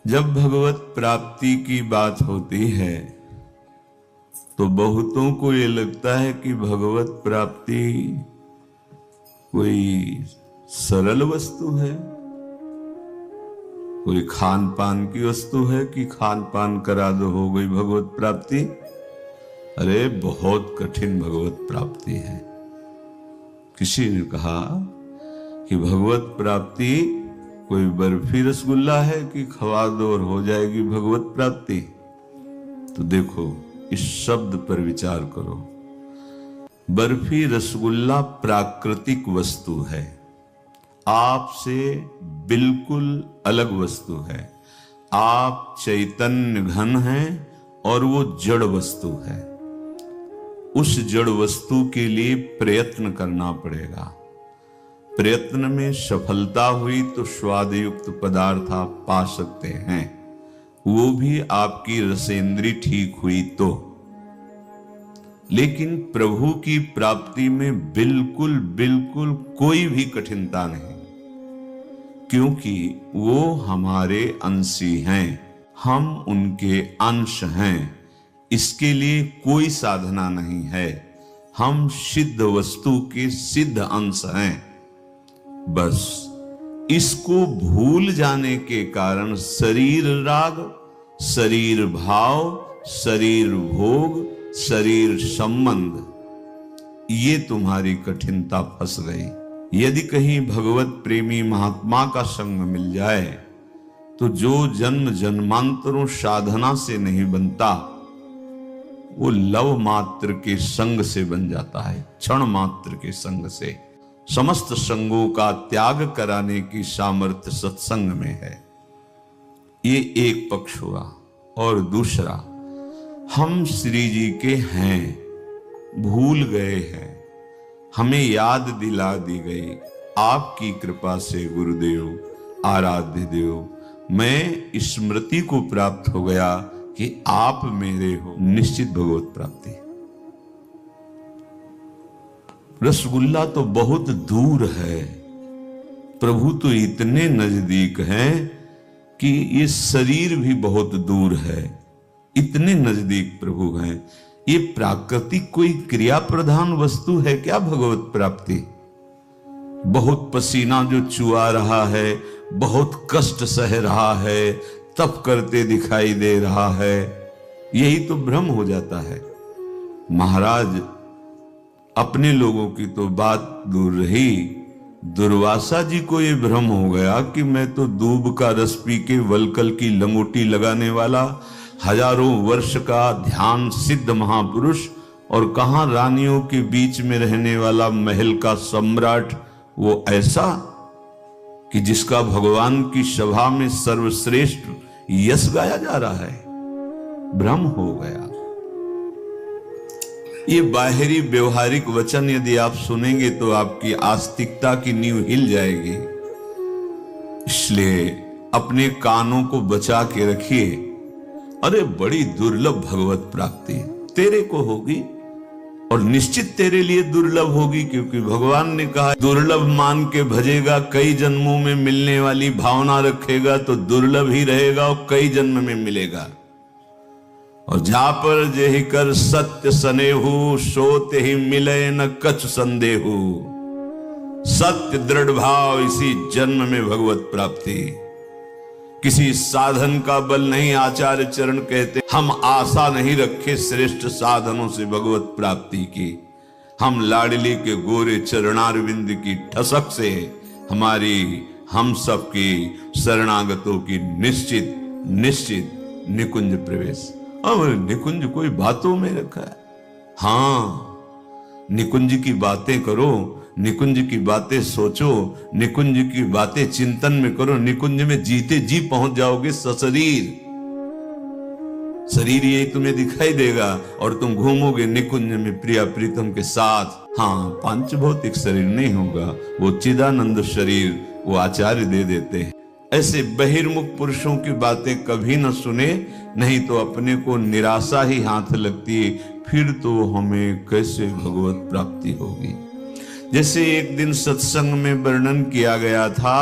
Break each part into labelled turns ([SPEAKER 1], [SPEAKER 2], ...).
[SPEAKER 1] जब भगवत प्राप्ति की बात होती है तो बहुतों को ये लगता है कि भगवत प्राप्ति कोई सरल वस्तु है, कोई खान पान की वस्तु है कि खान पान करा दो हो गई भगवत प्राप्ति। अरे बहुत कठिन भगवत प्राप्ति है। किसी ने कहा कि भगवत प्राप्ति कोई बर्फी रसगुल्ला है कि खवा दो और हो जाएगी भगवत प्राप्ति। तो देखो इस शब्द पर विचार करो। बर्फी रसगुल्ला प्राकृतिक वस्तु है, आपसे बिल्कुल अलग वस्तु है। आप चैतन्य घन हैं और वो जड़ वस्तु है। उस जड़ वस्तु के लिए प्रयत्न करना पड़ेगा। प्रयत्न में सफलता हुई तो स्वादयुक्त पदार्थ आप पा सकते हैं, वो भी आपकी रसेंद्री ठीक हुई तो। लेकिन प्रभु की प्राप्ति में बिल्कुल बिल्कुल कोई भी कठिनता नहीं, क्योंकि वो हमारे अंशी हैं, हम उनके अंश हैं। इसके लिए कोई साधना नहीं है, हम सिद्ध वस्तु के सिद्ध अंश हैं। बस इसको भूल जाने के कारण शरीर राग, शरीर भाव, शरीर भोग, शरीर संबंध, ये तुम्हारी कठिनता फंस गई। यदि कहीं भगवत प्रेमी महात्मा का संग मिल जाए तो जो जन्म जन्मांतरों साधना से नहीं बनता, वो लव मात्र के संग से बन जाता है, क्षण मात्र के संग से। समस्त संगों का त्याग कराने की सामर्थ्य सत्संग में है। ये एक पक्ष हुआ। और दूसरा, हम श्री जी के हैं, भूल गए हैं, हमें याद दिला दी गई। आपकी कृपा से गुरुदेव, आराध्य देव, मैं स्मृति को प्राप्त हो गया कि आप मेरे हो। निश्चित भगवत प्राप्ति। रसगुल्ला तो बहुत दूर है, प्रभु तो इतने नजदीक हैं कि ये शरीर भी बहुत दूर है। इतने नजदीक प्रभु हैं। ये प्राकृतिक कोई क्रिया प्रधान वस्तु है क्या भगवत प्राप्ति? बहुत पसीना जो चुआ रहा है, बहुत कष्ट सह रहा है, तप करते दिखाई दे रहा है, यही तो भ्रम हो जाता है। महाराज, अपने लोगों की तो बात दूर रही, दुर्वासा जी को ये भ्रम हो गया कि मैं तो दूब का रस पी के वलकल की लंगोटी लगाने वाला हजारों वर्ष का ध्यान सिद्ध महापुरुष, और कहां रानियों के बीच में रहने वाला महल का सम्राट, वो ऐसा कि जिसका भगवान की सभा में सर्वश्रेष्ठ यश गाया जा रहा है। भ्रम हो गया। ये बाहरी व्यवहारिक वचन यदि आप सुनेंगे तो आपकी आस्तिकता की नींव हिल जाएगी। इसलिए अपने कानों को बचा के रखिए। अरे बड़ी दुर्लभ भगवत प्राप्ति तेरे को होगी, और निश्चित तेरे लिए दुर्लभ होगी, क्योंकि भगवान ने कहा दुर्लभ मान के भजेगा, कई जन्मों में मिलने वाली भावना रखेगा तो दुर्लभ ही रहेगा और कई जन्म में मिलेगा। और जा पर जेहि कर सत्य सनेहु, सोते ही मिले न कछ संदेहु। सत्य दृढ़ भाव इसी जन्म में भगवत प्राप्ति। किसी साधन का बल नहीं, आचार्य चरण कहते, हम आशा नहीं रखे श्रेष्ठ साधनों से भगवत प्राप्ति की। हम लाडली के गोरे चरणारविंद की ठसक से हमारी, हम सब की शरणागतों की निश्चित निश्चित निकुंज प्रवेश। अब निकुंज कोई बातों में रखा है। हाँ, निकुंज की बातें करो, निकुंज की बातें सोचो, निकुंज की बातें चिंतन में करो। निकुंज में जीते जी पहुंच जाओगे सशरीर। शरीर यही तुम्हें दिखाई देगा और तुम घूमोगे निकुंज में प्रिया प्रीतम के साथ। हाँ, पांच भौतिक शरीर नहीं होगा, वो चिदानंद शरीर वो आचार्य दे देते हैं। ऐसे बहिर्मुख पुरुषों की बातें कभी न सुने, नहीं तो अपने को निराशा ही हाथ लगती है। फिर तो हमें कैसे भगवत प्राप्ति होगी। जैसे एक दिन सत्संग में वर्णन किया गया था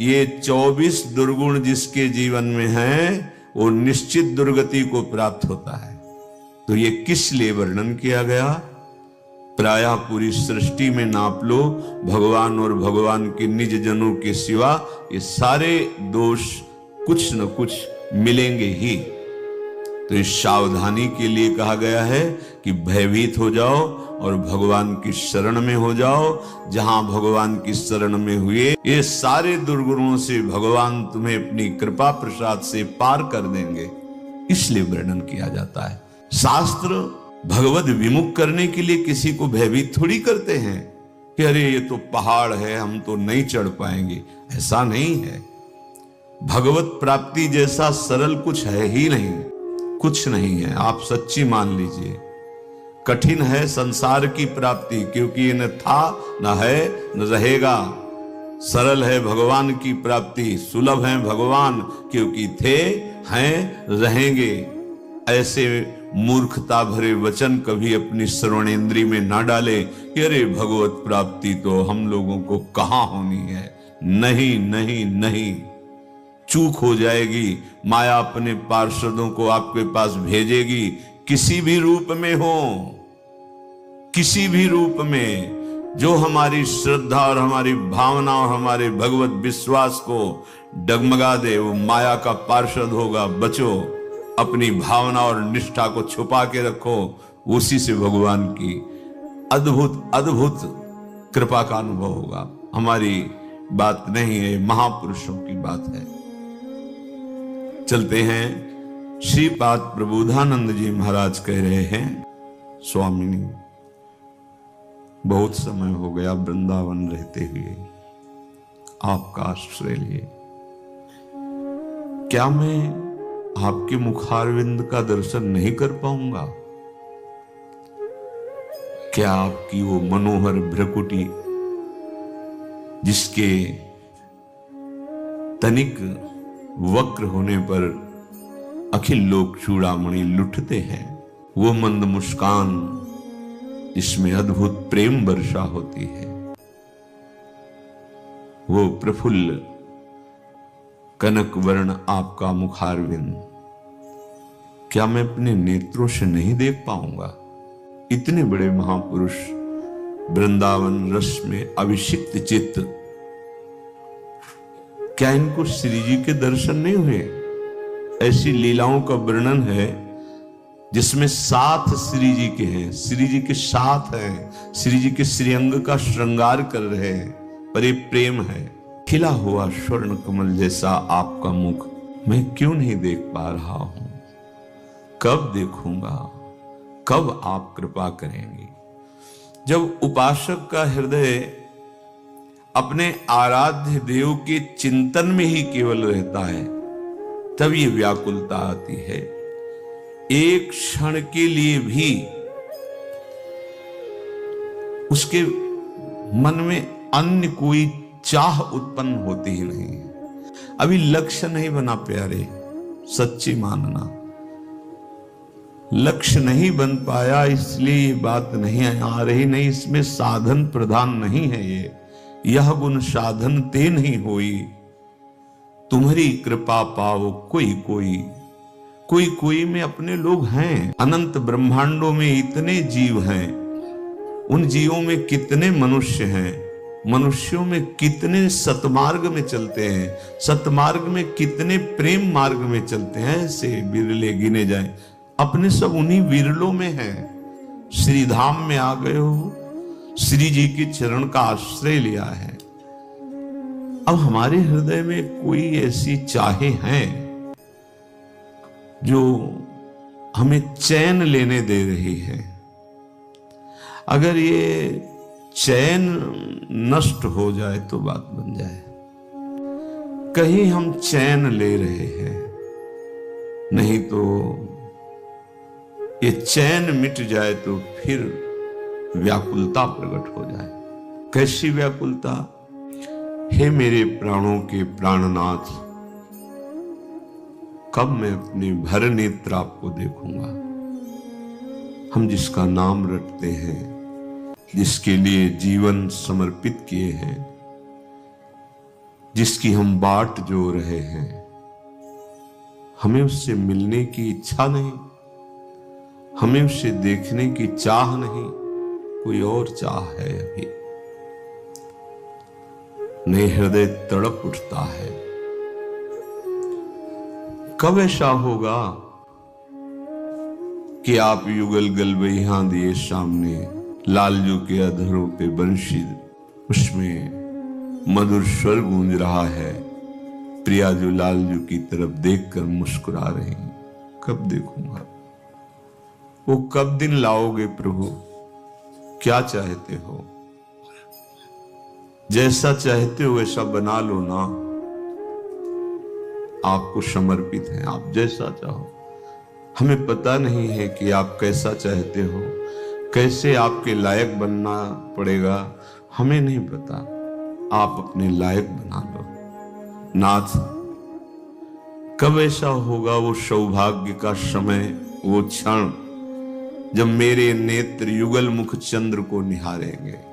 [SPEAKER 1] ये 24 दुर्गुण जिसके जीवन में हैं वो निश्चित दुर्गति को प्राप्त होता है। तो ये किस लिए वर्णन किया गया? प्रायः पूरी सृष्टि में नाप लो, भगवान और भगवान के निज जनों के सिवा ये सारे दोष कुछ न कुछ मिलेंगे ही। तो इस सावधानी के लिए कहा गया है कि भयभीत हो जाओ और भगवान की शरण में हो जाओ। जहां भगवान की शरण में हुए ये सारे दुर्गुणों से भगवान तुम्हें अपनी कृपा प्रसाद से पार कर देंगे, इसलिए वर्णन किया जाता है। शास्त्र भगवद विमुख करने के लिए किसी को भयभीत थोड़ी करते हैं कि अरे ये तो पहाड़ है, हम तो नहीं चढ़ पाएंगे। ऐसा नहीं है। भगवत प्राप्ति जैसा सरल कुछ है ही नहीं, कुछ नहीं है। आप सच्ची मान लीजिए। कठिन है संसार की प्राप्ति, क्योंकि ये न था, न है, न रहेगा। सरल है भगवान की प्राप्ति, सुलभ है भगवान, क्योंकि थे, हैं, रहेंगे। ऐसे मूर्खता भरे वचन कभी अपनी श्रवणेंद्री में ना डाले कि अरे भगवत प्राप्ति तो हम लोगों को कहां होनी है। नहीं नहीं नहीं, चूक हो जाएगी। माया अपने पार्षदों को आपके पास भेजेगी, किसी भी रूप में हो, किसी भी रूप में, जो हमारी श्रद्धा और हमारी भावना और हमारे भगवत विश्वास को डगमगा दे, वो माया का पार्षद होगा। बचो, अपनी भावना और निष्ठा को छुपा के रखो, उसी से भगवान की अद्भुत अद्भुत कृपा का अनुभव होगा। हमारी बात नहीं है, महापुरुषों की बात है। चलते हैं। श्रीपाद प्रबोधानंद जी महाराज कह रहे हैं, स्वामिनी बहुत समय हो गया वृंदावन रहते हुए आपका आश्रय लिए। क्या मैं आपके मुखारविंद का दर्शन नहीं कर पाऊंगा? क्या आपकी वो मनोहर भ्रकुटी जिसके तनिक वक्र होने पर अखिल लोक चूड़ामणि लुटते हैं, वो मंद मुस्कान जिसमें अद्भुत प्रेम वर्षा होती है, वो प्रफुल्ल कनक वर्ण आपका मुखारविंद, क्या मैं अपने नेत्रों से नहीं देख पाऊंगा? इतने बड़े महापुरुष वृंदावन रस में अभिषिक्त चित्त, क्या इनको श्री जी के दर्शन नहीं हुए? ऐसी लीलाओं का वर्णन है जिसमें साथ श्री जी के हैं, श्री जी के साथ हैं, श्री जी के श्रीअंग का श्रृंगार कर रहे हैं, पर ये प्रेम है। खिला हुआ स्वर्ण कमल जैसा आपका मुख मैं क्यों नहीं देख पा रहा हूं? कब देखूंगा? कब आप कृपा करेंगी? जब उपासक का हृदय अपने आराध्य देव के चिंतन में ही केवल रहता है, तब ये व्याकुलता आती है। एक क्षण के लिए भी उसके मन में अन्य कोई चाह उत्पन्न होती ही नहीं है। अभी लक्ष्य नहीं बना प्यारे, सच्ची मानना। लक्ष्य नहीं बन पाया, इसलिए ये बात नहीं आ रही। नहीं, इसमें साधन प्रधान नहीं है। ये यह गुण साधन ते नहीं होई, तुम्हारी कृपा पाओ कोई कोई। कोई कोई में अपने लोग हैं। अनंत ब्रह्मांडों में इतने जीव हैं, उन जीवों में कितने मनुष्य हैं, मनुष्यों में कितने सतमार्ग में चलते हैं, सतमार्ग में कितने प्रेम मार्ग में चलते हैं, ऐसे विरले गिने जाएं। अपने सब उन्हीं विरलों में हैं। श्री धाम में आ गए हो, श्री जी के चरण का आश्रय लिया है। अब हमारे हृदय में कोई ऐसी चाहे हैं जो हमें चैन लेने दे रही है। अगर ये चैन नष्ट हो जाए तो बात बन जाए। कहीं हम चैन ले रहे हैं, नहीं तो ये चैन मिट जाए तो फिर व्याकुलता प्रकट हो जाए। कैसी व्याकुलता? हे मेरे प्राणों के प्राणनाथ, कब मैं अपने भर नेत्र आपको देखूंगा? हम जिसका नाम रटते हैं, जिसके लिए जीवन समर्पित किए हैं, जिसकी हम बाट जो रहे हैं, हमें उससे मिलने की इच्छा नहीं, हमें उसे देखने की चाह नहीं, कोई और चाह है अभी। नहीं, हृदय तड़प उठता है। कब ऐसा होगा कि आप युगल गलबैया दिए सामने, लालजू के अधरों पे बंशी, उसमें मधुर स्वर गूंज रहा है, प्रिया जो लालजू की तरफ देखकर मुस्कुरा रही। कब देखूंगा? वो कब दिन लाओगे प्रभु? क्या चाहते हो? जैसा चाहते हो वैसा बना लो ना, आपको समर्पित है, आप जैसा चाहो। हमें पता नहीं है कि आप कैसा चाहते हो, कैसे आपके लायक बनना पड़ेगा, हमें नहीं पता। आप अपने लायक बना लो नाथ। कब ऐसा होगा वो सौभाग्य का समय, वो क्षण जब मेरे नेत्र युगल मुख चंद्र को निहारेंगे?